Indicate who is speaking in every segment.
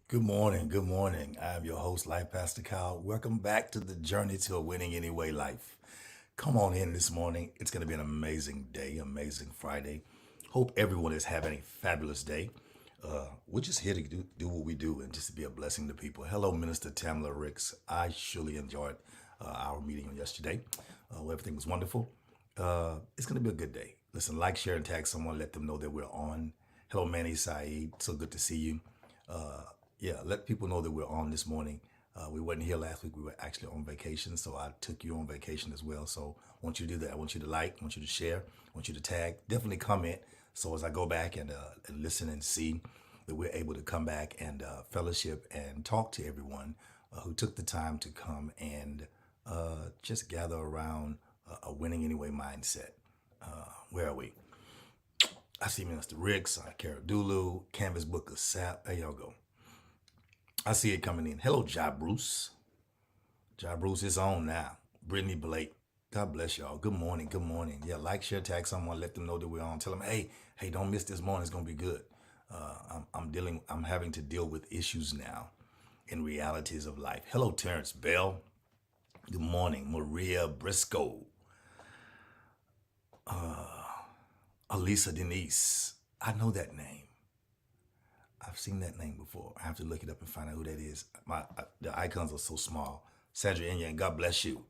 Speaker 1: Good morning. Good morning. I'm your host, Life Pastor Kyle. Welcome back to the journey to a winning anyway life. Come on in this morning. It's going to be an amazing day, amazing Friday. Hope everyone is having a fabulous day. We're just here to do what we do and just to be a blessing to people. Hello, Minister Tamla Ricks. I surely enjoyed our meeting on yesterday. Everything was wonderful. It's going to be a good day. Listen, like, share, and tag someone. Let them know that we're on. Hello, Manny Saeed. So good to see you. Yeah, let people know that we're on this morning. We weren't here last week. We were actually on vacation, so I took you on vacation as well. So I want you to do that. I want you to like, I want you to share, I want you to tag, definitely comment. So as I go back and listen and see that we're able to come back and fellowship and talk to everyone who took the time to come and just gather around a winning anyway mindset. Where are we? I see Mr. Ricks, Kara Dulu, Canvas Book of Sap. There y'all go. I see it coming in. Hello, Ja Bruce. Ja Bruce is on now. Brittany Blake. God bless y'all. Good morning. Good morning. Yeah, like, share, tag someone. Let them know that we're on. Tell them, hey, don't miss this morning. It's gonna be good. I'm having to deal with issues now and realities of life. Hello, Terrence Bell. Good morning, Maria Briscoe. Elisa Denise. I know that name. I've seen that name before. I have to look it up and find out who that is. The icons are so small. Sandra Inyan, God bless you.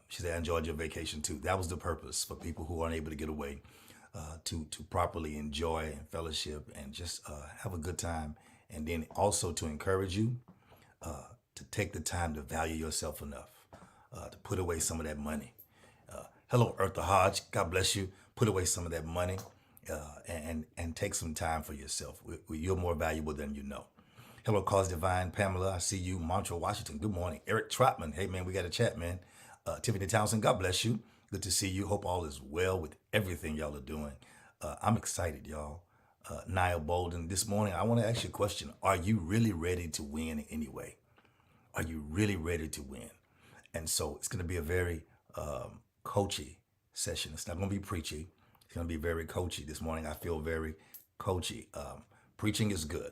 Speaker 1: She said, I enjoyed your vacation too. That was the purpose for people who aren't able to get away to properly enjoy and fellowship and just have a good time. And then also to encourage you to take the time to value yourself enough to put away some of that money. Hello, Eartha Hodge. God bless you. Put away some of that money and take some time for yourself. You're more valuable than you know. Hello, Cause Divine. Pamela, I see you. Montreal, Washington. Good morning. Eric Trotman. Hey, man, we got a chat, man. Tiffany Townsend. God bless you. Good to see you. Hope all is well with everything y'all are doing. I'm excited, y'all. Nia Bolden. This morning, I want to ask you a question. Are you really ready to win anyway? Are you really ready to win? And so it's going to be a very coachy session. It's not going to be preachy. It's going to be very coachy this morning. I feel very coachy. Preaching is good.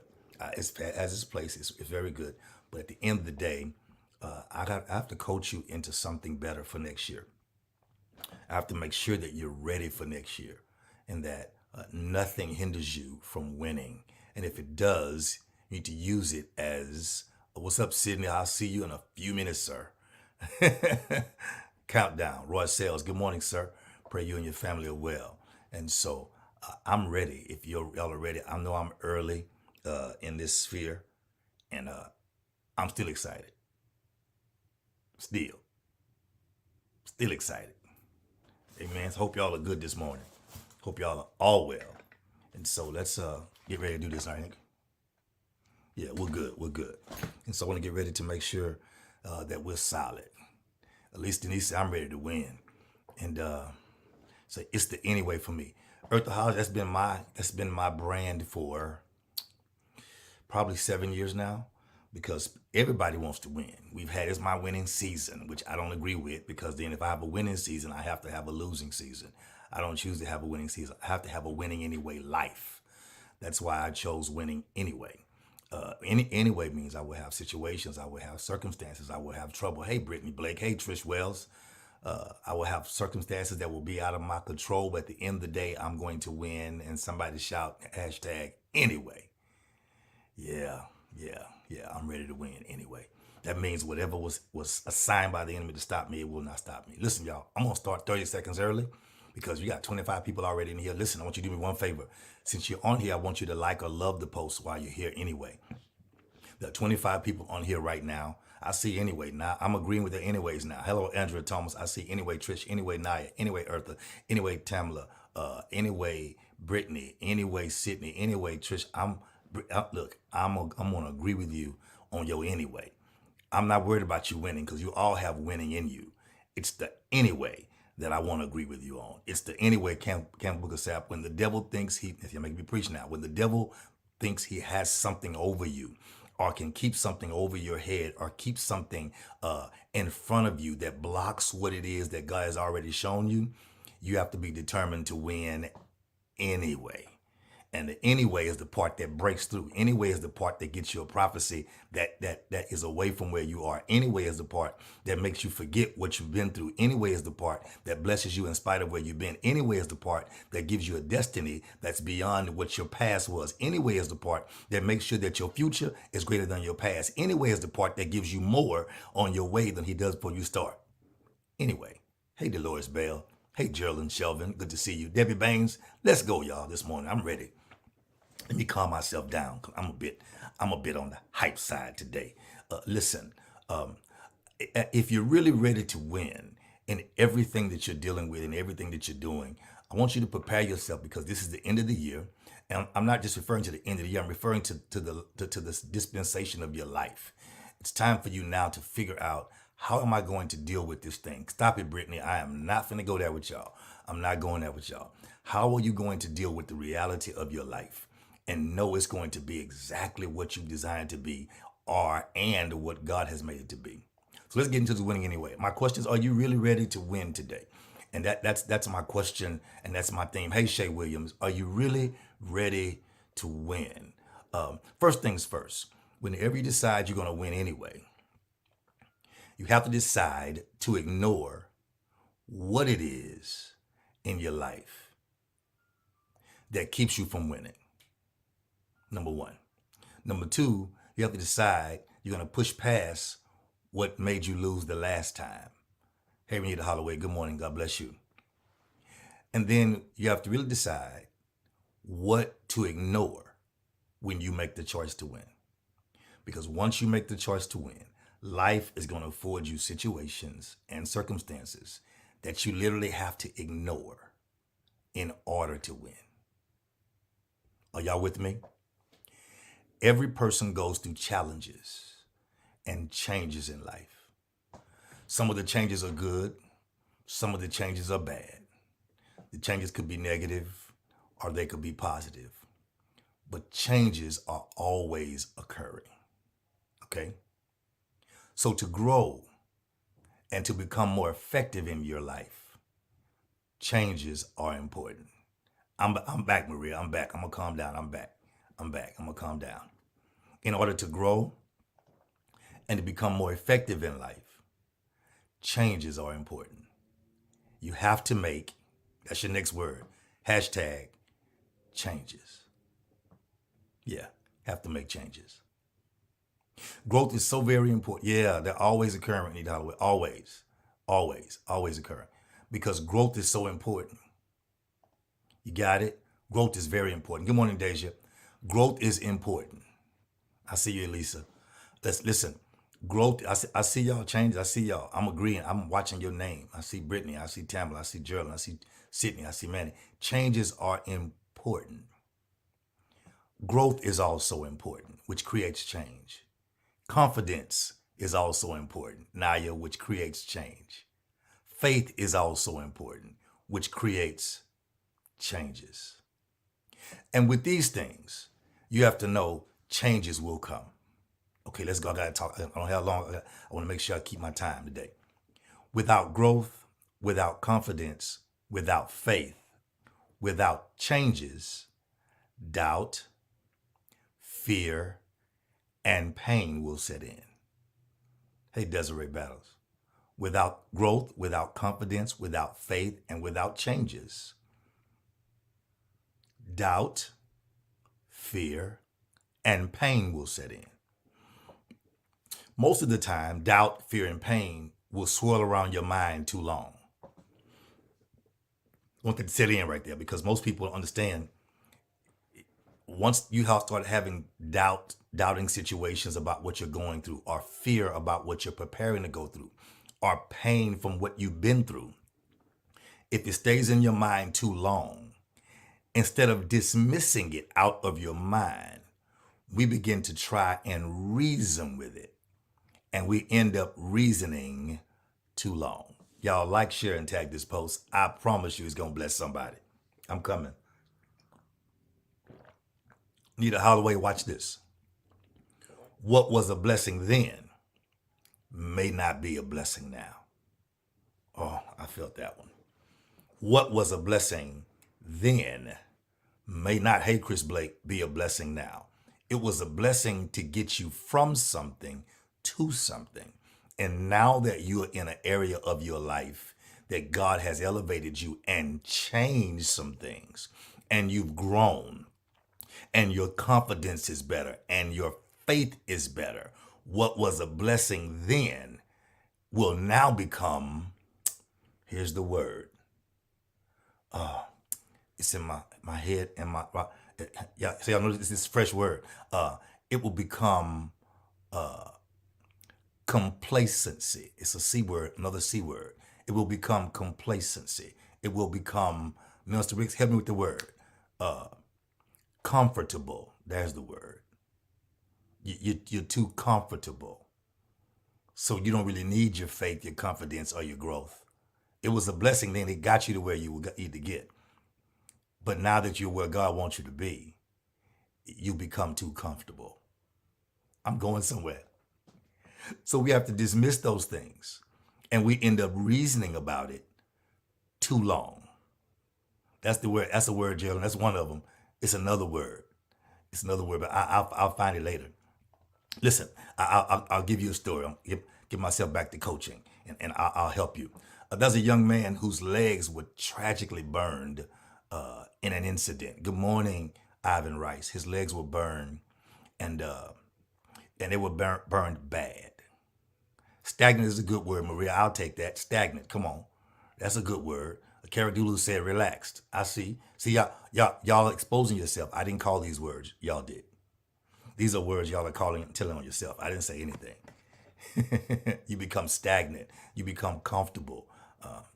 Speaker 1: It's as its place. It's very good. But at the end of the day, I have to coach you into something better for next year. I have to make sure that you're ready for next year and that nothing hinders you from winning. And if it does, you need to use it as, what's up, Sydney? I'll see you in a few minutes, sir. Countdown. Roy Sales, good morning, sir. Pray you and your family are well. And so I'm ready. If y'all are ready, I know I'm early in this sphere, and I'm still excited. Still excited. Amen. So hope y'all are good this morning. Hope y'all are all well. And so let's get ready to do this, I think. Yeah, we're good. We're good. And so I want to get ready to make sure that we're solid. At least Denise said, I'm ready to win. And so it's the anyway for me. Earth the House, that's been my brand for probably 7 years now because everybody wants to win. It's my winning season, which I don't agree with because then if I have a winning season, I have to have a losing season. I don't choose to have a winning season. I have to have a winning anyway life. That's why I chose winning anyway. Anyway means I will have situations, I will have circumstances, I will have trouble. Hey, Brittany Blake. Hey, Trish Wells. I will have circumstances that will be out of my control, but at the end of the day, I'm going to win. And somebody shout hashtag anyway. Yeah, yeah. I'm ready to win anyway. That means whatever was assigned by the enemy to stop me, it will not stop me. Listen, y'all, I'm gonna start 30 seconds early because we got 25 people already in here. Listen, I want you to do me one favor. Since you're on here, I want you to like or love the post while you're here anyway. There are 25 people on here right now. I see anyway. Now I'm agreeing with the anyways now. Hello, Andrea Thomas. I see anyway, Trish. Anyway, Naya. Anyway, Eartha. Anyway, Tamla. Anyway, Brittany. Anyway, Sydney. Anyway, Trish. Look. I'm gonna agree with you on your anyway. I'm not worried about you winning because you all have winning in you. It's the anyway that I want to agree with you on. It's the anyway Camp Book of Sap. When the devil thinks you're making me preach now. When the devil thinks he has something over you, or can keep something over your head, or keep something in front of you that blocks what it is that God has already shown you, you have to be determined to win anyway. And the anyway is the part that breaks through. Anyway is the part that gets you a prophecy that is away from where you are. Anyway is the part that makes you forget what you've been through. Anyway is the part that blesses you in spite of where you've been. Anyway is the part that gives you a destiny that's beyond what your past was. Anyway is the part that makes sure that your future is greater than your past. Anyway is the part that gives you more on your way than he does before you start. Anyway, hey Dolores Bell. Hey Geraldine Shelvin, good to see you. Debbie Baines, let's go y'all this morning. I'm ready. Let me calm myself down. I'm a bit on the hype side today. Listen, if you're really ready to win in everything that you're dealing with and everything that you're doing, I want you to prepare yourself because this is the end of the year. And I'm not just referring to the end of the year. I'm referring to this dispensation of your life. It's time for you now to figure out, how am I going to deal with this thing? Stop it, Brittany. I am not going to go there with y'all. I'm not going there with y'all. How are you going to deal with the reality of your life and know it's going to be exactly what you designed to be and what God has made it to be? So let's get into the winning anyway. My question is, are you really ready to win today? And that's my question, and that's my theme. Hey, Shay Williams, are you really ready to win? First things first, whenever you decide you're going to win anyway, you have to decide to ignore what it is in your life that keeps you from winning. Number one. Number two, you have to decide you're going to push past what made you lose the last time. Hey, Renita Holloway, good morning. God bless you. And then you have to really decide what to ignore when you make the choice to win. Because once you make the choice to win, life is going to afford you situations and circumstances that you literally have to ignore in order to win. Are y'all with me? Every person goes through challenges and changes in life. Some of the changes are good. Some of the changes are bad. The changes could be negative or they could be positive. But changes are always occurring. Okay? So to grow and to become more effective in your life, changes are important. I'm back, Maria. I'm back. I'm going to calm down. I'm back. I'm going to calm down. In order to grow and to become more effective in life, changes are important. You have to make, that's your next word, hashtag changes. Yeah, have to make changes. Growth is so very important. Yeah, they're always occurring, Anita Holloway. Always, always, always occurring. Because growth is so important. You got it? Growth is very important. Good morning, Deja. Growth is important. I see you, Elisa. Listen, growth, I see y'all change. I see y'all. I'm agreeing. I'm watching your name. I see Brittany. I see Tamala. I see Geraldine. I see Sydney. I see Manny. Changes are important. Growth is also important, which creates change. Confidence is also important, Naya, which creates change. Faith is also important, which creates changes. And with these things, you have to know changes will come. Okay, let's go. I gotta talk. I don't have long. I want to make sure I keep my time today. Without growth, without confidence, without faith, without changes, doubt, fear, and pain will set in. Hey, Desiree Battles. Without growth, without confidence, without faith, and without changes, doubt, fear, and pain will set in. Most of the time, doubt, fear, and pain will swirl around your mind too long. I want that to set in right there because most people understand once you start having doubting situations about what you're going through, or fear about what you're preparing to go through, or pain from what you've been through, if it stays in your mind too long, instead of dismissing it out of your mind, we begin to try and reason with it. And we end up reasoning too long. Y'all like, share, and tag this post. I promise you it's going to bless somebody. I'm coming. Anita Holloway, watch this. What was a blessing then may not be a blessing now. Oh, I felt that one. What was a blessing then may not, hey, Chris Blake, be a blessing now. It was a blessing to get you from something to something. And now that you're in an area of your life that God has elevated you and changed some things, and you've grown, and your confidence is better, and your faith is better, what was a blessing then will now become, here's the word, it's in my head and yeah, see, I know this is a fresh word. It will become complacency. It's a C word, another C word. It will become complacency. It will become, Minister Riggs, help me with the word. Comfortable. There's the word. You're too comfortable. So you don't really need your faith, your confidence, or your growth. It was a blessing then. It got you to where you need to get. But now that you're where God wants you to be, you become too comfortable. I'm going somewhere. So we have to dismiss those things. And we end up reasoning about it too long. That's the word. That's a word, Jalen. That's one of them. It's another word. It's another word, but I'll find it later. Listen, I'll give you a story. I'll give myself back to coaching, and I'll help you. There's a young man whose legs were tragically burned in an incident. Good morning, Ivan Rice. His legs were burned, and they were burned bad. Stagnant is a good word, Maria. I'll take that. Stagnant. Come on, that's a good word. Kara Dulu said relaxed. I see. See, y'all exposing yourself. I didn't call these words. Y'all did. These are words y'all are telling on yourself. I didn't say anything. You become stagnant. You become comfortable.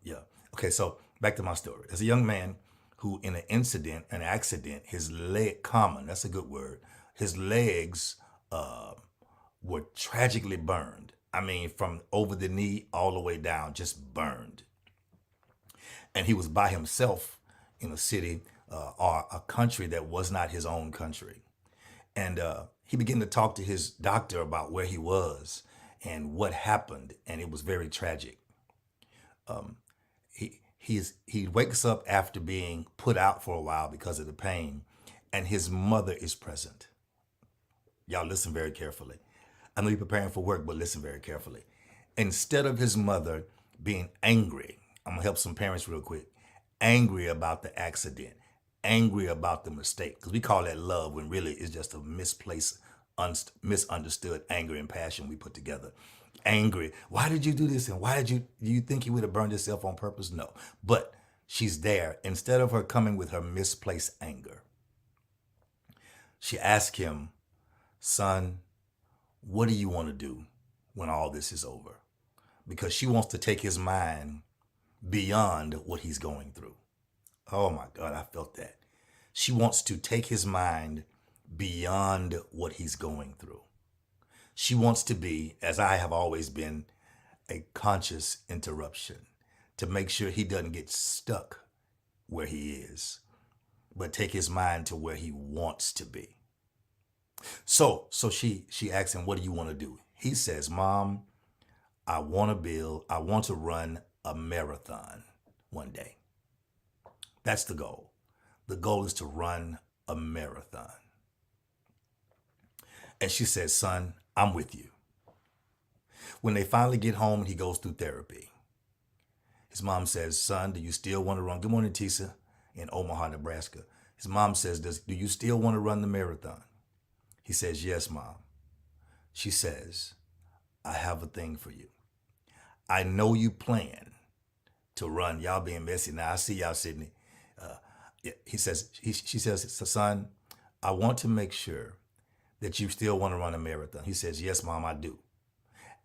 Speaker 1: Yeah. Okay, so back to my story. There's a young man who, in an accident, his leg, common, that's a good word, his legs were tragically burned. I mean, from over the knee all the way down, just burned. And he was by himself in a city or a country that was not his own country. And he began to talk to his doctor about where he was and what happened, and it was very tragic. He wakes up after being put out for a while because of the pain, and his mother is present. Y'all listen very carefully. I know you're preparing for work, but listen very carefully. Instead of his mother being angry, I'm gonna help some parents real quick, angry about the accident, angry about the mistake, because we call that love when really it's just a misplaced, misunderstood anger and passion we put together. Angry. Why did you do this? And why do you think you would have burned yourself on purpose? No. But she's there. Instead of her coming with her misplaced anger, she asked him, son, what do you want to do when all this is over? Because she wants to take his mind beyond what he's going through. Oh my God, I felt that. She wants to take his mind beyond what he's going through. She wants to be, as I have always been, a conscious interruption to make sure he doesn't get stuck where he is, but take his mind to where he wants to be. So she asks him, what do you want to do? He says, Mom, I want to run a marathon one day. That's the goal. The goal is to run a marathon. And she says, son, I'm with you. When they finally get home and he goes through therapy, his mom says, son, do you still want to run? Good morning, Tisa, in Omaha, Nebraska. His mom says, do you still want to run the marathon? He says, yes, Mom. She says, I have a thing for you. I know you plan to run. Y'all being messy now. I see y'all, Sydney. She says, son, I want to make sure that you still want to run a marathon. He says, yes, Mom, I do.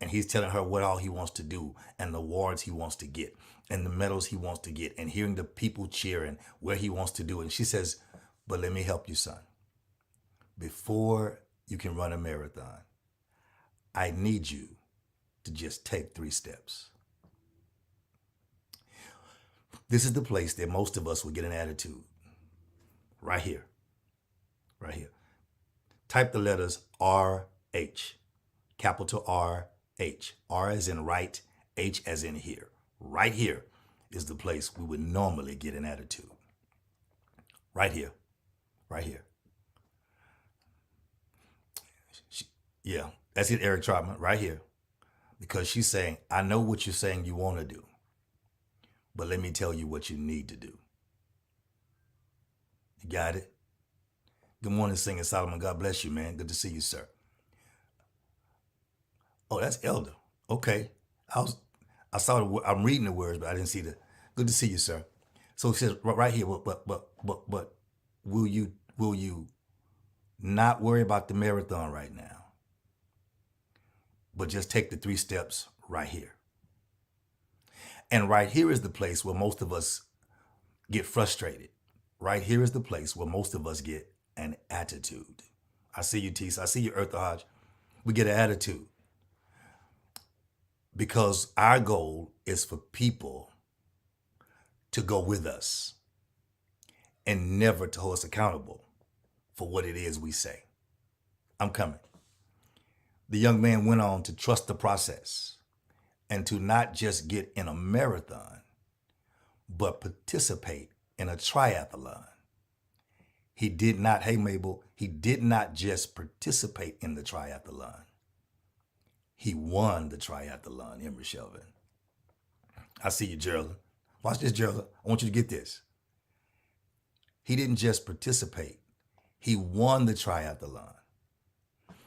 Speaker 1: And he's telling her what all he wants to do and the awards he wants to get and the medals he wants to get and hearing the people cheering where he wants to do it. And she says, but let me help you, son. Before you can run a marathon, I need you to just take 3 steps. This is the place that most of us will get an attitude. Right here. Right here. Type the letters RH. Capital RH. R as in right, H as in here. Right here is the place we would normally get an attitude. Right here. right here. Yeah, that's it, Eric Trotman, right here. Because she's saying, I know what you're saying you want to do, but let me tell you what you need to do. You got it? Good morning, Singing Solomon. God bless you, man. Good to see you, sir. Oh, that's Elder. Okay. I saw I'm reading the words, but I didn't see the. Good to see you, sir. So it says right here, but will you not worry about the marathon right now, but just take the 3 steps right here. And right here is the place where most of us get frustrated. Right here is the place where most of us get an attitude. I see you, Tisa. I see you, Eartha Hodge. We get an attitude because our goal is for people to go with us and never to hold us accountable for what it is we say. I'm coming. The young man went on to trust the process and to not just get in a marathon, but participate in a triathlon. He did not, hey Mabel, he did not just participate in the triathlon. He won the triathlon, Emery Shelvin. I see you, Geraldine. Watch this, Geraldine. I want you to get this. He didn't just participate. He won the triathlon.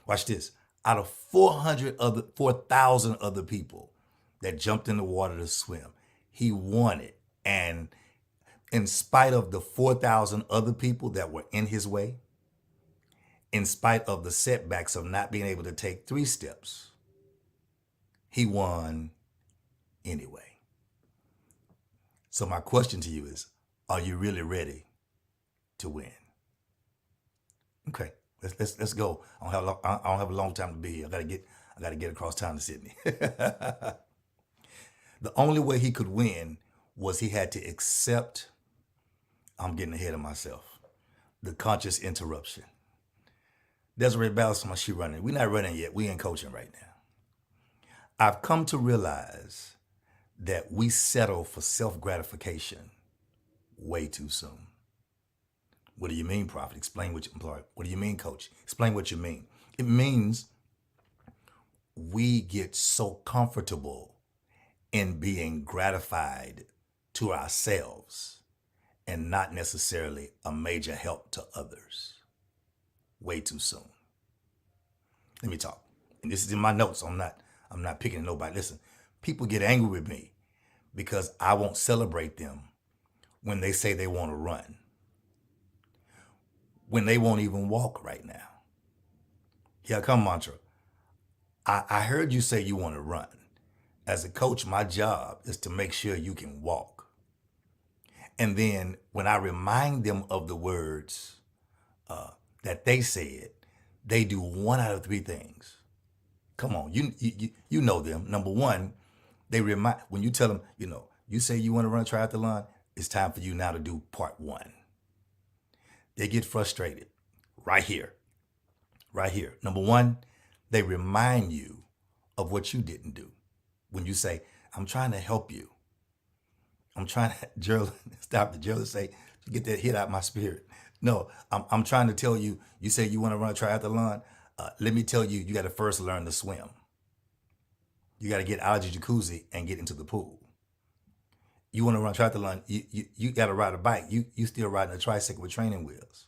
Speaker 1: Watch this. Out of 4,000 other people that jumped in the water to swim, he won it. And in spite of the 4,000 other people that were in his way, in spite of the setbacks of not being able to take 3 steps, he won anyway. So my question to you is, are you really ready to win? Okay, let's go. I don't have a long time to be here. I gotta get across town to Sydney. The only way he could win was he had to accept, I'm getting ahead of myself, the conscious interruption. Desiree Ballas on my shoe running. We're not running yet. We ain't coaching right now. I've come to realize that we settle for self-gratification way too soon. What do you mean, Prophet? Explain what you employ. What do you mean, Coach? Explain what you mean. It means we get so comfortable in being gratified to ourselves and not necessarily a major help to others way too soon. Let me talk. And this is in my notes. I'm not picking at nobody. Listen, people get angry with me because I won't celebrate them when they say they want to run, when they won't even walk right now. Here come mantra. I heard you say you want to run. As a coach, my job is to make sure you can walk. And then when I remind them of the words that they said, they do 1 out of 3 things. Come on, you know them. Number 1, they remind, when you tell them, you say you want to run a triathlon, it's time for you now to do part 1. They get frustrated right here. Number 1, they remind you of what you didn't do. When you say, I'm trying to help you. I'm trying to, Gerald, stop the Gerald say, get that hit out my spirit. No, I'm trying to tell you, you say you want to run a triathlon. Let me tell you, you got to first learn to swim. You got to get out of your jacuzzi and get into the pool. You want to run a triathlon, you got to ride a bike. You still riding a tricycle with training wheels.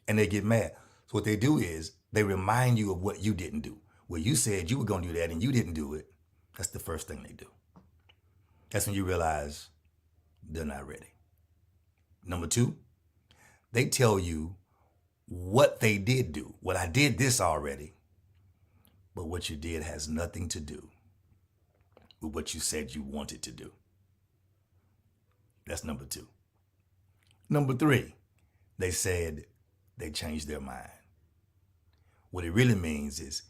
Speaker 1: And they get mad. So what they do is they remind you of what you didn't do. Well, you said you were going to do that and you didn't do it. That's the first thing they do. That's when you realize they're not ready. Number 2, they tell you what they did do. Well, I did this already, but what you did has nothing to do with what you said you wanted to do. That's number 2. Number 3, they said they changed their mind. What it really means is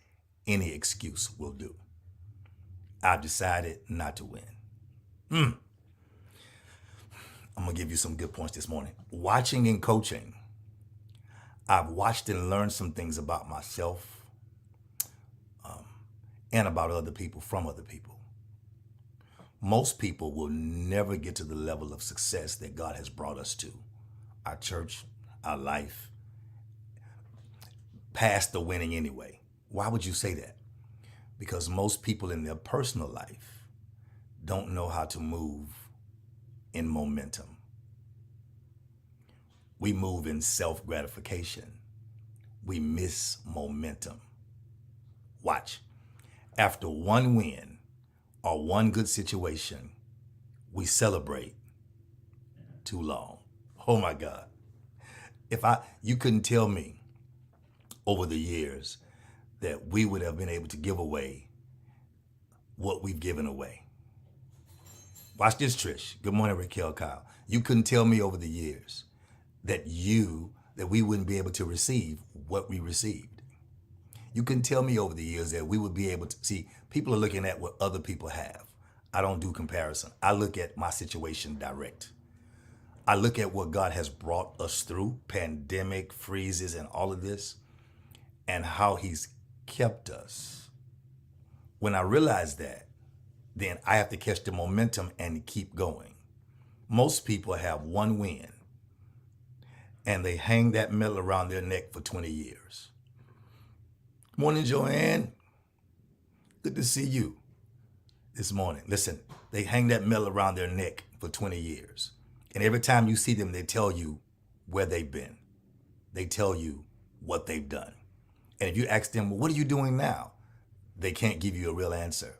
Speaker 1: any excuse will do. I've decided not to win. I'm going to give you some good points this morning. Watching and coaching, I've watched and learned some things about myself and about other people from other people. Most people will never get to the level of success that God has brought us to. Our church, our life, past the winning anyway. Why would you say that? Because most people in their personal life don't know how to move in momentum. We move in self-gratification. We miss momentum. Watch. After one win or one good situation, we celebrate too long. Oh my God. You couldn't tell me over the years that we would have been able to give away what we've given away. Watch this, Trish. Good morning, Raquel Kyle. You couldn't tell me over the years that we wouldn't be able to receive what we received. You couldn't tell me over the years that we would be able to see. People are looking at what other people have. I don't do comparison. I look at my situation direct. I look at what God has brought us through, pandemic, freezes, and all of this, and how he's kept us. When I realize that, then I have to catch the momentum and keep going. Most people have one win, and they hang that medal around their neck for 20 years. Morning, Joanne. Good to see you this morning. Listen, they hang that medal around their neck for 20 years. And every time you see them, they tell you where they've been. They tell you what they've done. And if you ask them, well, what are you doing now? They can't give you a real answer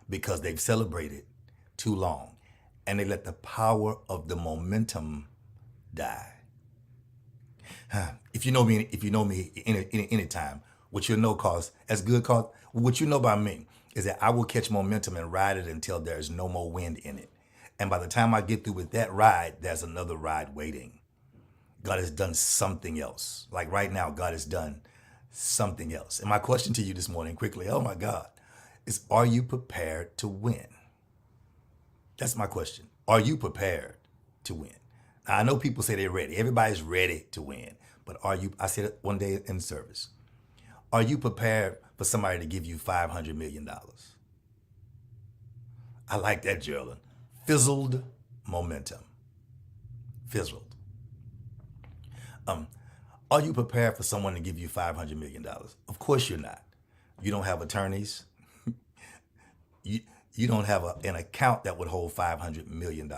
Speaker 1: because they've celebrated too long and they let the power of the momentum die. If you know me any time, what you know what you know about me is that I will catch momentum and ride it until there's no more wind in it. And by the time I get through with that ride, there's another ride waiting. God has done something else. Like right now, God has done something else. And my question to you this morning, quickly, oh my God, is are you prepared to win? That's my question. Are you prepared to win? Now, I know people say they're ready. Everybody's ready to win. But are you, I said it one day in service, are you prepared for somebody to give you $500 million? I like that, Geraldine. Fizzled momentum. Fizzled. Are you prepared for someone to give you $500 million? Of course you're not. You don't have attorneys. You don't have an account that would hold $500 million.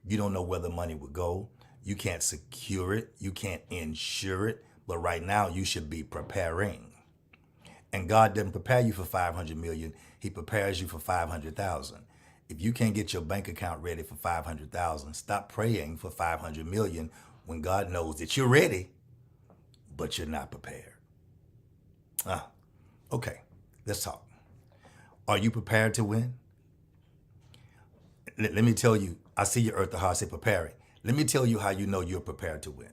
Speaker 1: You don't know where the money would go. You can't secure it. You can't insure it. But right now you should be preparing. And God didn't prepare you for $500 million. He prepares you for $500,000. If you can't get your bank account ready for $500,000, stop praying for $500 million when God knows that you're ready, but you're not prepared. Okay, let's talk. Are you prepared to win? Let me tell you, I see your earth, the heart say preparing. Let me tell you how you know you're prepared to win.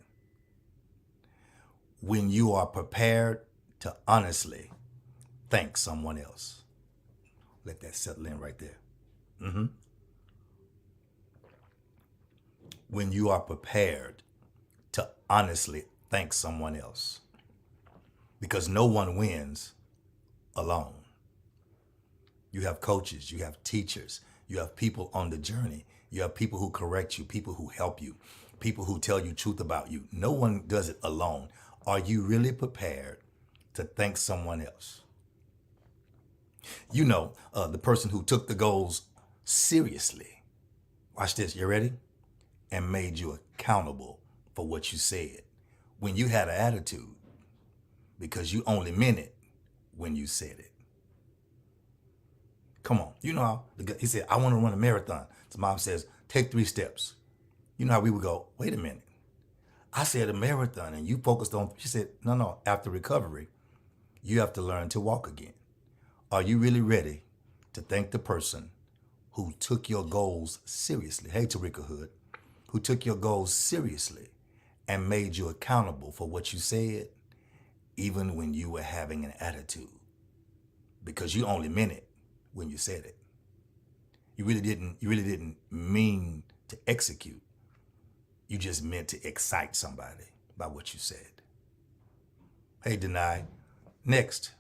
Speaker 1: When you are prepared to honestly thank someone else. Let that settle in right there. When you are prepared to honestly thank someone else. Because no one wins alone. You have coaches, you have teachers, you have people on the journey, you have people who correct you, people who help you, people who tell you truth about you. No one does it alone. Are you really prepared to thank someone else? You know, the person who took the goals seriously. Watch this, you ready? And made you accountable for what you said when you had an attitude because you only meant it when you said it. Come on, you know how he said, I want to run a marathon. So mom says, take 3 steps. You know how we would go, wait a minute. I said a marathon and you focused on, she said, no, after recovery, you have to learn to walk again. Are you really ready to thank the person who took your goals seriously? Hey, Tarika Hood, who took your goals seriously and made you accountable for what you said, even when you were having an attitude, because you only meant it when you said it. You really didn't mean to execute. You just meant to excite somebody by what you said. Hey, Denai. Next.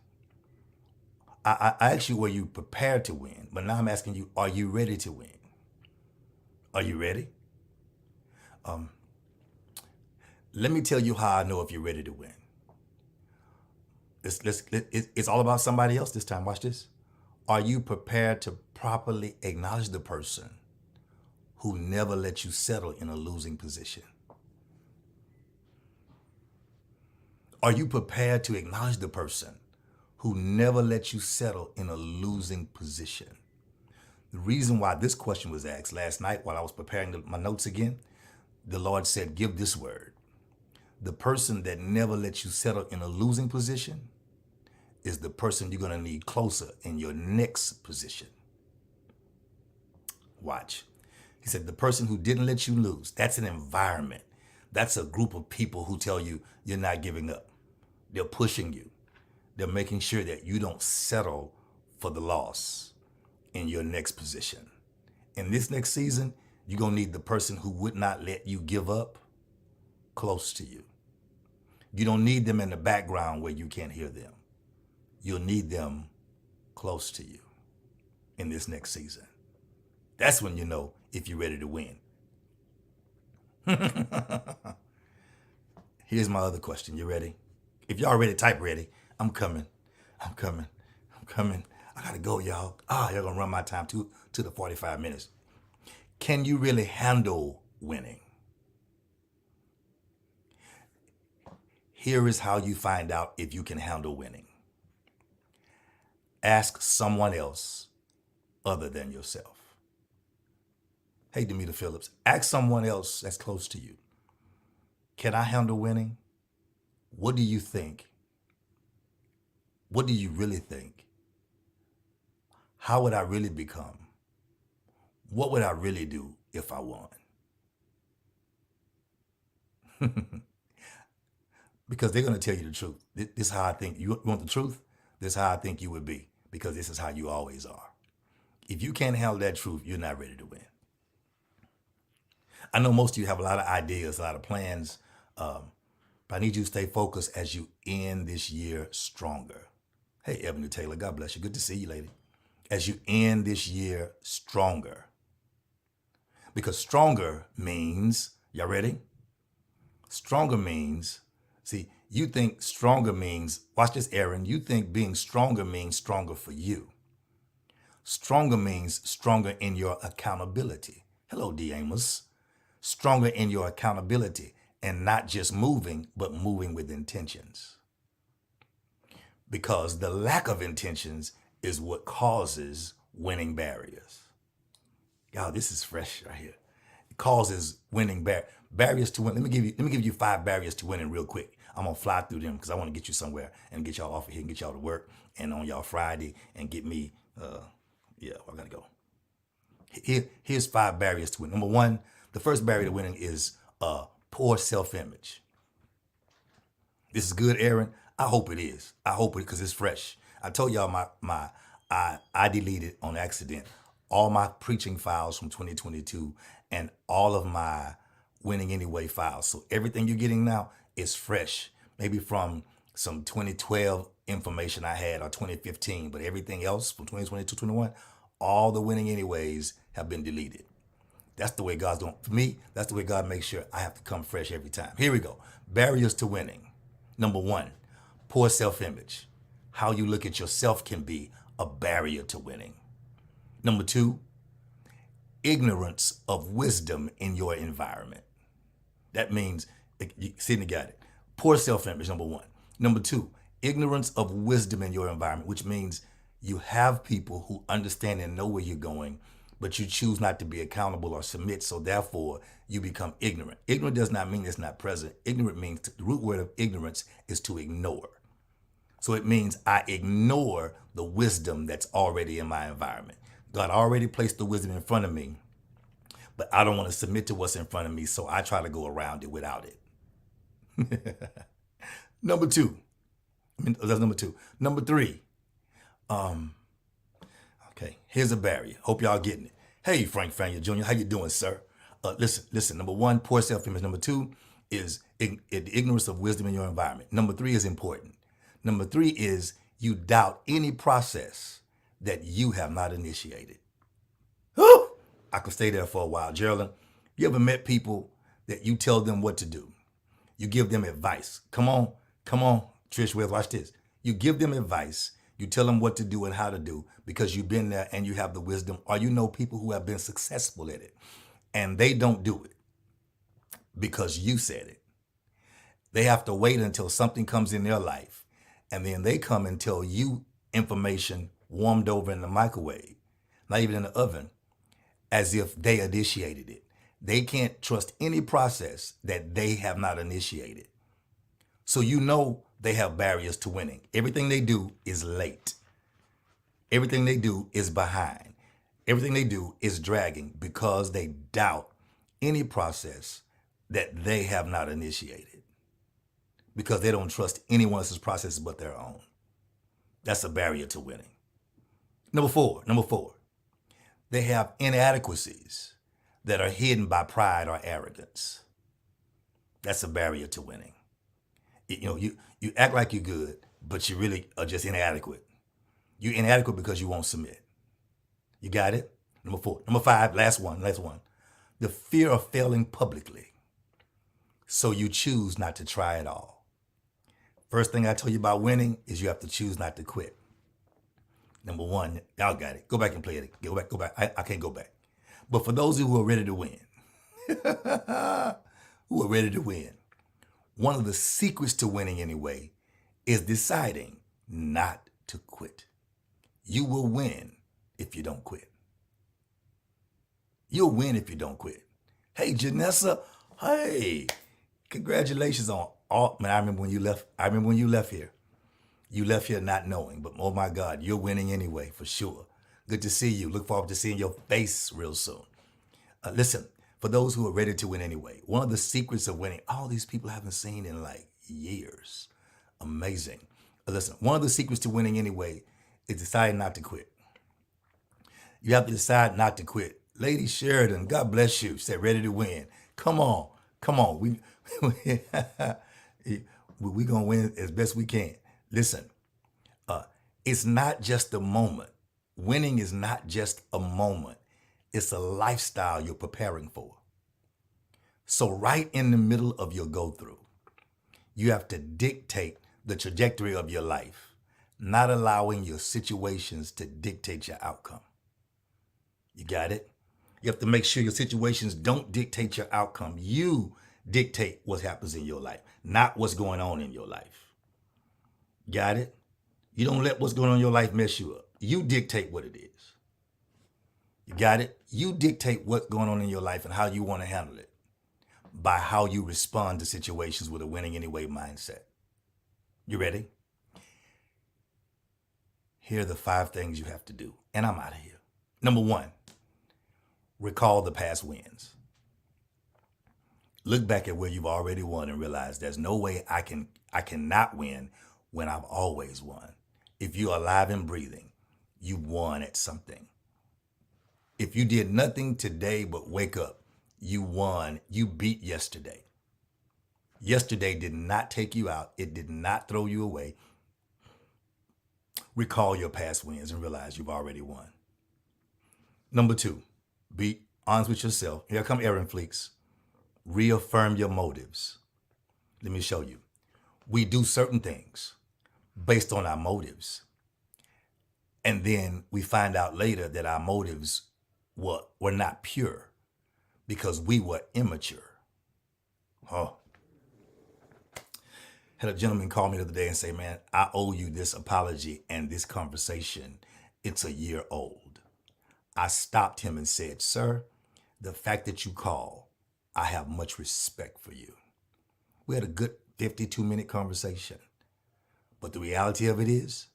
Speaker 1: I asked you, were you prepared to win? But now I'm asking you, are you ready to win? Are you ready? Let me tell you how I know if you're ready to win. It's all about somebody else this time. Watch this. Are you prepared to properly acknowledge the person who never let you settle in a losing position? Are you prepared to acknowledge the person who never let you settle in a losing position? The reason why this question was asked last night while I was preparing my notes again, the Lord said, give this word. The person that never lets you settle in a losing position is the person you're going to need closer in your next position. Watch. He said, the person who didn't let you lose, that's an environment. That's a group of people who tell you you're not giving up. They're pushing you. They're making sure that you don't settle for the loss in your next position. In this next season, you're going to need the person who would not let you give up close to you. You don't need them in the background where you can't hear them. You'll need them close to you in this next season. That's when you know if you're ready to win. Here's my other question. You ready? If y'all ready, type ready. I'm coming. I'm coming. I'm coming. I gotta go, y'all. Y'all gonna run my time to the 45 minutes. Can you really handle winning? Here is how you find out if you can handle winning. Ask someone else other than yourself. Hey, Demeter Phillips, ask someone else that's close to you. Can I handle winning? What do you think? What do you really think? How would I really become? What would I really do if I won? Because they're going to tell you the truth. This is how I think. You want the truth? This is how I think you would be, because this is how you always are. If you can't handle that truth, you're not ready to win. I know most of you have a lot of ideas, a lot of plans, but I need you to stay focused as you end this year stronger. Hey, Ebony Taylor, God bless you. Good to see you, lady. As you end this year stronger. Because stronger means, y'all ready? Stronger means, see, you think stronger means, watch this, Aaron, you think being stronger means stronger for you. Stronger means stronger in your accountability. Hello, D. Amos. Stronger in your accountability, and not just moving, but moving with intentions. Because the lack of intentions is what causes winning barriers. Y'all, this is fresh right here. It causes winning barriers to win. Let me give you 5 barriers to winning real quick. I'm gonna fly through them because I want to get you somewhere and get y'all off of here and get y'all to work and on y'all Friday and get me. I gotta go. Here's 5 barriers to win. Number 1, the first barrier to winning is poor self-image. This is good, Aaron. I hope it is. I hope it, because it's fresh. I told y'all I deleted on accident all my preaching files from 2022 and all of my Winning Anyway files. So everything you're getting now is fresh, maybe from some 2012 information I had or 2015, but everything else from 2022, 21, all the Winning Anyways have been deleted. That's the way God's doing. For me, that's the way God makes sure I have to come fresh every time. Here we go. Barriers to winning. Number 1, poor self-image. How you look at yourself can be a barrier to winning. Number 2, ignorance of wisdom in your environment. That means, Sydney got it. Poor self-image, number 1. Number 2, ignorance of wisdom in your environment, which means you have people who understand and know where you're going, but you choose not to be accountable or submit, so therefore you become ignorant. Ignorant does not mean it's not present. Ignorant means, the root word of ignorance is to ignore. So it means I ignore the wisdom that's already in my environment. God already placed the wisdom in front of me, but I don't want to submit to what's in front of me, so I try to go around it without it. Number 2. That's number 2. Number 3. Okay, here's a barrier. Hope y'all getting it. Hey, Frank Fania Jr., how you doing, sir? Listen. Number 1, poor self-image. Number 2 is the ignorance of wisdom in your environment. Number 3 is important. Number 3 is you doubt any process that you have not initiated. Whew! I could stay there for a while. Geraldine, you ever met people that you tell them what to do? You give them advice. Come on, Trish Wells, watch this. You give them advice. You tell them what to do and how to do because you've been there and you have the wisdom, or you know people who have been successful at it and they don't do it because you said it. They have to wait until something comes in their life and then they come and tell you information warmed over in the microwave, not even in the oven, as if they initiated it. They can't trust any process that they have not initiated. So you know they have barriers to winning. Everything they do is late. Everything they do is behind. Everything they do is dragging because they doubt any process that they have not initiated. Because they don't trust anyone else's processes but their own. That's a barrier to winning. Number four, they have inadequacies that are hidden by pride or arrogance. That's a barrier to winning. You act like you're good, but you really are just inadequate. You're inadequate because you won't submit. You got it? Number four. Number five, last one. The fear of failing publicly. So you choose not to try at all. First thing I told you about winning is you have to choose not to quit. Number one, y'all got it. Go back and play it. Go back. I can't go back. But for those who are ready to win, one of the secrets to winning anyway is deciding not to quit. You will win if you don't quit. You'll win if you don't quit. Hey, Janessa. Hey, congratulations on all. Man, I remember when you left here. You left here not knowing, but oh my God, you're winning anyway, for sure. Good to see you. Look forward to seeing your face real soon. Listen, for those who are ready to win anyway, one of the secrets of winning, all these people haven't seen in like years. Amazing. Listen, one of the secrets to winning anyway is deciding not to quit. You have to decide not to quit. Lady Sheridan, God bless you, said ready to win. Come on. We gonna win as best we can. Listen, it's not just a moment. Winning is not just a moment. It's a lifestyle you're preparing for. So right in the middle of your go-through, you have to dictate the trajectory of your life, not allowing your situations to dictate your outcome. You got it? You have to make sure your situations don't dictate your outcome. You dictate what happens in your life, not what's going on in your life. Got it? You don't let what's going on in your life mess you up. You dictate what it is. You got it? You dictate what's going on in your life and how you want to handle it by how you respond to situations with a winning anyway mindset. You ready? Here are the 5 things you have to do, and I'm out of here. Number 1, recall the past wins. Look back at where you've already won and realize there's no way I cannot win when I've always won. If you're alive and breathing, you won at something. If you did nothing today but wake up, you won. You beat yesterday. Yesterday did not take you out. It did not throw you away. Recall your past wins and realize you've already won. Number 2, be honest with yourself. Here come Aaron Fleeks. Reaffirm your motives. Let me show you. We do certain things based on our motives. And then we find out later that our motives were not pure because we were immature. Had a gentleman call me the other day and say, man, I owe you this apology and this conversation. It's a year old. I stopped him and said, sir, the fact that you call, I have much respect for you. We had a good 52-minute conversation. But the reality of it is,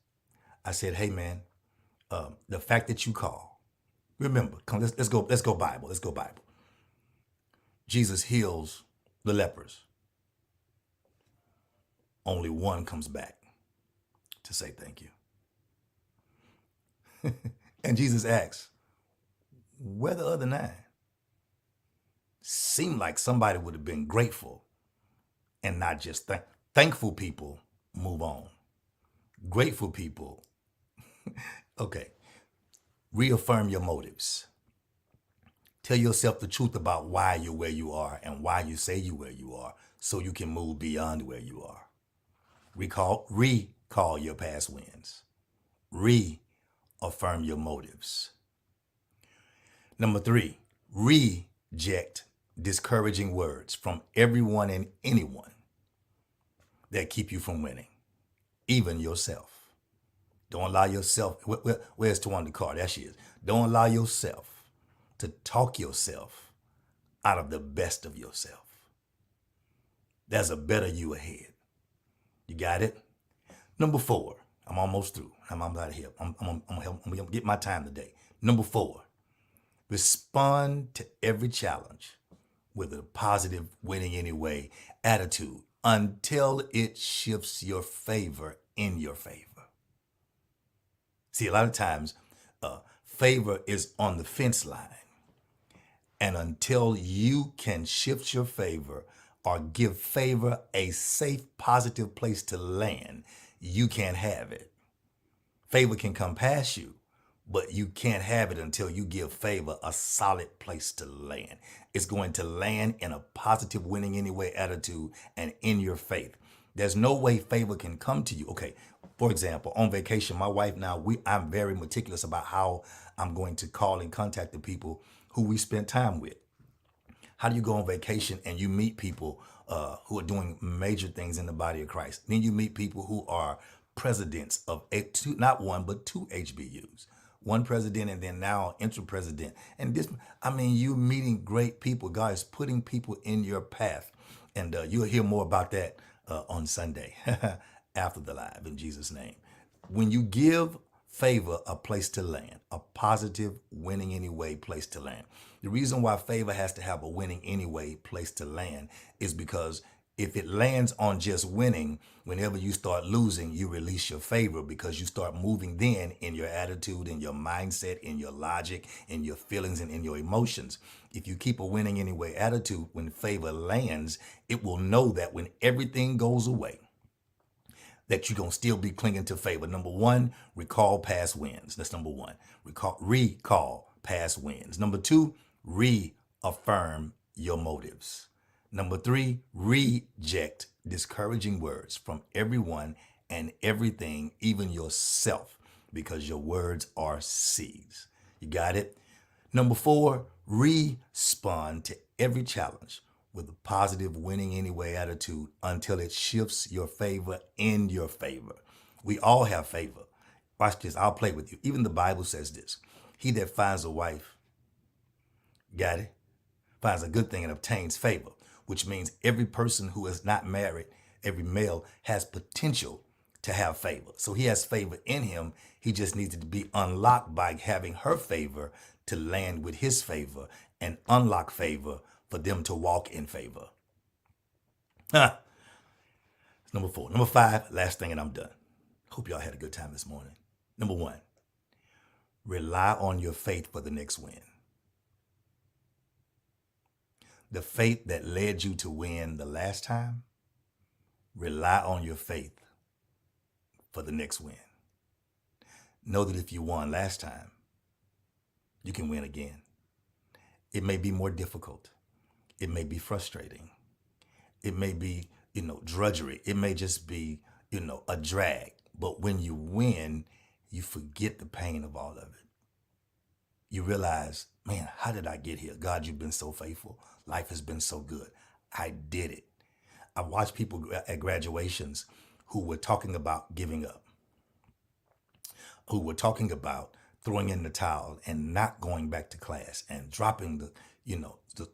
Speaker 1: I said, hey man, the fact that you call, remember, come, let's go Bible. Let's go Bible. Jesus heals the lepers. Only one comes back to say thank you. And Jesus asks, where the other 9? Seemed like somebody would have been grateful and not just thankful people move on. Grateful people, okay, reaffirm your motives. Tell yourself the truth about why you're where you are and why you say you're where you are so you can move beyond where you are. Recall recall your past wins. Reaffirm your motives. Number 3, reject discouraging words from everyone and anyone that keep you from winning, even yourself. Don't allow yourself, where's Tawanda Carr? There she is. Don't allow yourself to talk yourself out of the best of yourself. There's a better you ahead. You got it? Number 4, I'm almost through. I'm out of here. I'm gonna get my time today. Number 4, respond to every challenge with a positive, winning anyway attitude until it shifts your favor in your favor. See, a lot of times, favor is on the fence line. And until you can shift your favor or give favor a safe, positive place to land, you can't have it. Favor can come past you, but you can't have it until you give favor a solid place to land. It's going to land in a positive, winning anyway attitude and in your faith. There's no way favor can come to you. Okay, for example, on vacation, my wife now, I'm very meticulous about how I'm going to call and contact the people who we spent time with. How do you go on vacation and you meet people who are doing major things in the body of Christ? Then you meet people who are presidents of not one, but 2 HBUs. One president and then now interim president. And this, you meeting great people. God is putting people in your path. And you'll hear more about that on Sunday after the live, in Jesus' name. When you give favor a place to land, a positive, winning anyway place to land. The reason why favor has to have a winning anyway place to land is because if it lands on just winning, whenever you start losing, you release your favor because you start moving then in your attitude, in your mindset, in your logic, in your feelings, and in your emotions. If you keep a winning anyway attitude, when favor lands, it will know that when everything goes away, that you're going to still be clinging to favor. Number 1, recall past wins. That's number 1. Recall past wins. Number 2, reaffirm your motives. Number 3, reject discouraging words from everyone and everything, even yourself, because your words are seeds. You got it? Number 4, respond to every challenge with a positive, winning anyway attitude until it shifts your favor in your favor. We all have favor. Watch this. I'll play with you. Even the Bible says this. He that finds a wife, got it, finds a good thing and obtains favor, which means every person who is not married, every male, has potential to have favor. So he has favor in him. He just needs to be unlocked by having her favor to land with his favor and unlock favor for them to walk in favor. Number 4. Number 5, last thing and I'm done. Hope y'all had a good time this morning. Number 1, rely on your faith for the next win. The faith that led you to win the last time, rely on your faith for the next win. Know that if you won last time, you can win again. It may be more difficult. It may be frustrating. It may be, drudgery. It may just be, a drag. But when you win, you forget the pain of all of it. You realize, man, how did I get here? God, you've been so faithful. Life has been so good. I did it. I've watched people at graduations who were talking about giving up, who were talking about throwing in the towel and not going back to class and dropping the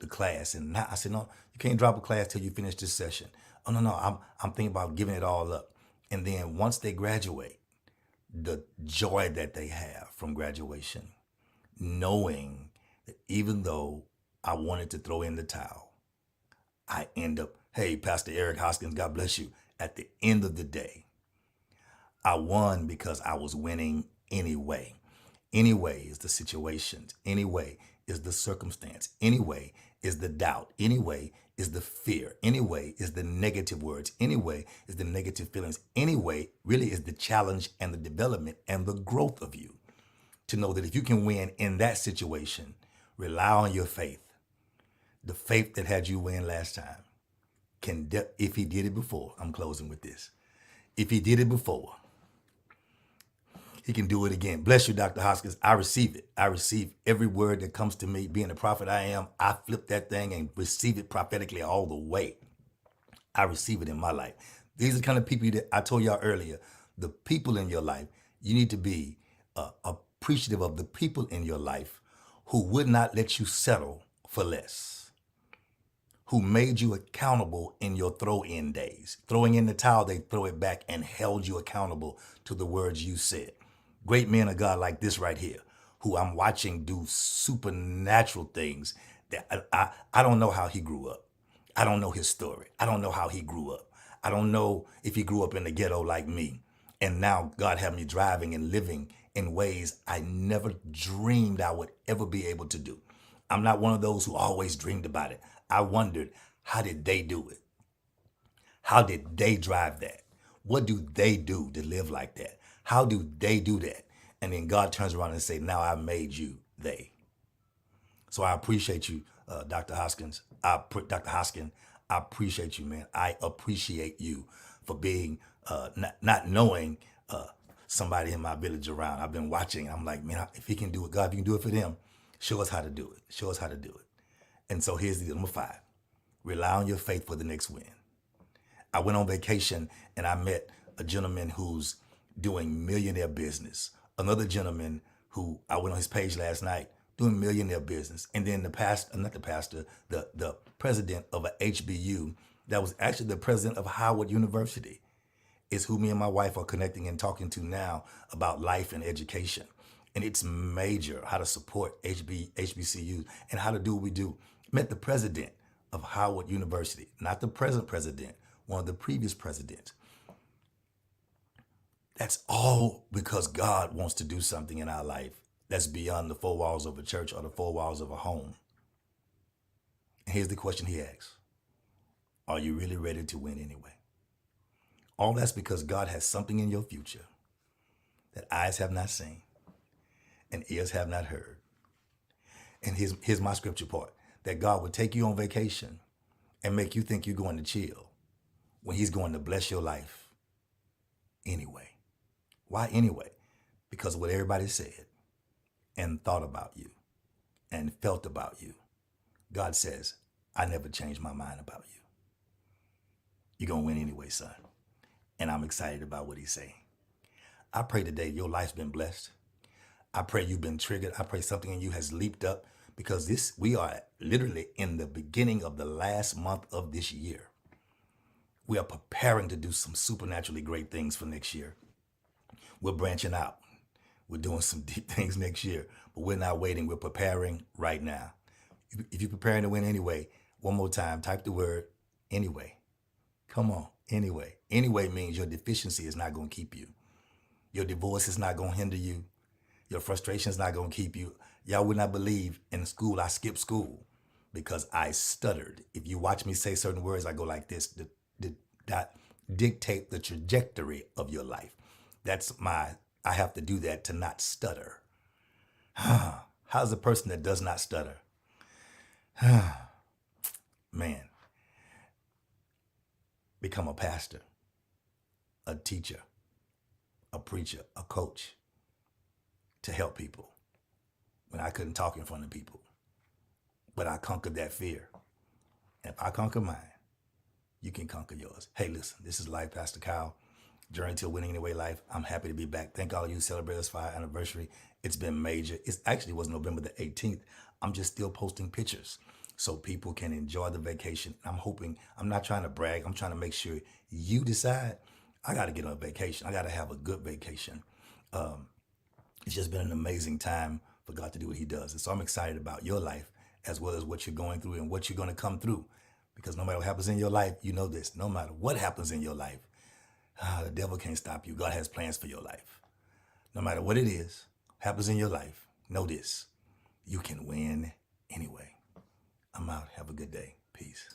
Speaker 1: class. And I said, no, you can't drop a class till you finish this session. Oh, no, I'm thinking about giving it all up. And then once they graduate, the joy that they have from graduation, knowing that even though I wanted to throw in the towel, I end up, hey, Pastor Eric Hoskins, God bless you. At the end of the day, I won because I was winning anyway. Anyway is the situation. Anyway is the circumstance. Anyway is the doubt. Anyway is the fear. Anyway is the negative words. Anyway is the negative feelings. Anyway really is the challenge and the development and the growth of you. To know that if you can win in that situation, rely on your faith. The faith that had you win last time if he did it before, I'm closing with this. If he did it before, He can do it again. Bless you, Dr. Hoskins. I receive it. I receive every word that comes to me. Being the prophet I am, I flip that thing and receive it prophetically all the way. I receive it in my life. These are the kind of people that I told y'all earlier. The people in your life, you need to be appreciative of the people in your life who would not let you settle for less, who made you accountable in your throw-in days. Throwing in the towel, they throw it back and held you accountable to the words you said. Great men of God like this right here, who I'm watching do supernatural things that I don't know how he grew up. I don't know his story. I don't know how he grew up. I don't know if he grew up in the ghetto like me. And now God had me driving and living in ways I never dreamed I would ever be able to do. I'm not one of those who always dreamed about it. I wondered, how did they do it? How did they drive that? What do they do to live like that? How do they do that? And then God turns around and say, now I made you they. So I appreciate you, Dr. Hoskins. Dr. Hoskin, I appreciate you, man. I appreciate you for being, not knowing somebody in my village around. I've been watching. I'm like, man, if he can do it, God, if you can do it for them, show us how to do it. Show us how to do it. And so here's the number 5. Rely on your faith for the next win. I went on vacation and I met a gentleman who's doing millionaire business. Another gentleman who I went on his page last night doing millionaire business. And then the president of a HBU that was actually the president of Howard University is who me and my wife are connecting and talking to now about life and education. And it's major how to support HBCUs and how to do what we do. Met the president of Howard University, not the present president, one of the previous presidents. That's all because God wants to do something in our life that's beyond the 4 walls of a church or the 4 walls of a home. And here's the question he asks. Are you really ready to win anyway? All that's because God has something in your future that eyes have not seen and ears have not heard. And here's my scripture part, that God would take you on vacation and make you think you're going to chill when he's going to bless your life anyway. Why anyway? Because of what everybody said and thought about you and felt about you. God says, I never changed my mind about you. You're going to win anyway, son. And I'm excited about what he's saying. I pray today your life's been blessed. I pray you've been triggered. I pray something in you has leaped up, because we are literally in the beginning of the last month of this year. We are preparing to do some supernaturally great things for next year. We're branching out. We're doing some deep things next year, but we're not waiting. We're preparing right now. If you're preparing to win anyway, one more time, type the word anyway. Come on, anyway. Anyway means your deficiency is not going to keep you. Your divorce is not going to hinder you. Your frustration is not going to keep you. Y'all would not believe in school, I skipped school because I stuttered. If you watch me say certain words, I go like this, that dictate the trajectory of your life. I have to do that to not stutter. How's a person that does not stutter? Man, become a pastor, a teacher, a preacher, a coach to help people when I couldn't talk in front of people. But I conquered that fear. And if I conquer mine, you can conquer yours. Hey, listen, this is Life Pastor Kyle. Journey to Winning Anyway Life. I'm happy to be back. Thank all of you celebrating this 5th anniversary. It's been major. It actually was November the 18th. I'm just still posting pictures so people can enjoy the vacation. I'm not trying to brag. I'm trying to make sure you decide, I got to get on a vacation. I got to have a good vacation. It's just been an amazing time for God to do what he does. And so I'm excited about your life as well as what you're going through and what you're going to come through. Because no matter what happens in your life, you know this, no matter what happens in your life, the devil can't stop you. God has plans for your life. No matter what it is, happens in your life, know this, you can win anyway. I'm out. Have a good day. Peace.